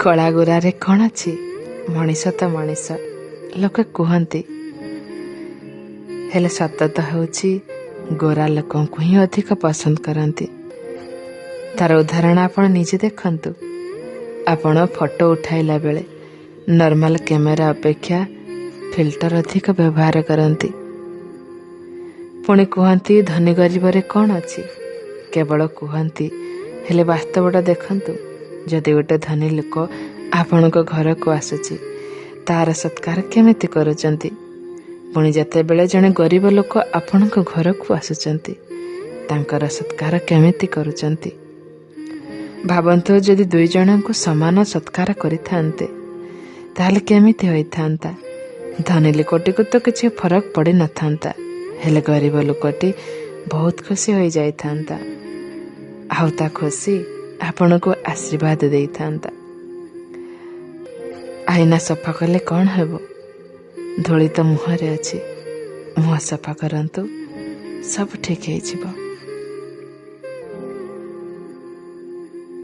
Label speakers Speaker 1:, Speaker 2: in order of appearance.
Speaker 1: କଳା ଗୋରାରେ କ'ଣ ଅଛି, ମଣିଷ ତ ମଣିଷ ଲୋକେ କୁହନ୍ତି, ହେଲେ ସତ ତ ହେଉଛି ଗୋରା ଲୋକଙ୍କୁ ହିଁ ଅଧିକ ପସନ୍ଦ କରନ୍ତି। ତାର ଉଦାହରଣ ଆପଣ ନିଜେ ଦେଖନ୍ତୁ। ଆପଣ ଫଟୋ ଉଠାଇଲା ବେଳେ ନର୍ମାଲ କ୍ୟାମେରା ଅପେକ୍ଷା ଫିଲ୍ଟର ଅଧିକ ବ୍ୟବହାର କରନ୍ତି। ପୁଣି କୁହନ୍ତି ଧନୀ ଗରିବରେ କ'ଣ ଅଛି, କେବଳ କୁହନ୍ତି, ହେଲେ ବାସ୍ତବଟା ଦେଖନ୍ତୁ। ଯଦି ଗୋଟେ ଧନୀ ଲୋକ ଆପଣଙ୍କ ଘରକୁ ଆସୁଛି, ତାର ସତ୍କାର କେମିତି କରୁଛନ୍ତି? ପୁଣି ଯେତେବେଳେ ଜଣେ ଗରିବ ଲୋକ ଆପଣଙ୍କ ଘରକୁ ଆସୁଛନ୍ତି, ତାଙ୍କର ସତ୍କାର କେମିତି କରୁଛନ୍ତି? ଭାବନ୍ତୁ, ଯଦି ଦୁଇ ଜଣଙ୍କୁ ସମାନ ସତ୍କାର କରିଥାନ୍ତେ, ତାହେଲେ କେମିତି ହୋଇଥାନ୍ତା? ଧନୀ ଲୋକଟିକୁ ତ କିଛି ଫରକ ପଡ଼ିନଥାନ୍ତା, ହେଲେ ଗରିବ ଲୋକଟି ବହୁତ ଖୁସି ହୋଇଯାଇଥାନ୍ତା। ଆଉ ତା ଖୁସି ଆପଣଙ୍କୁ ଆଶୀର୍ବାଦ ଦେଇଥାନ୍ତା। ଆଇନା ସଫା କଲେ କ'ଣ ହେବ? ଧୂଳି ତ ମୁହଁରେ ଅଛି। ମୁହଁ ସଫା କରନ୍ତୁ, ସବୁ ଠିକ୍ ହେଇଯିବ।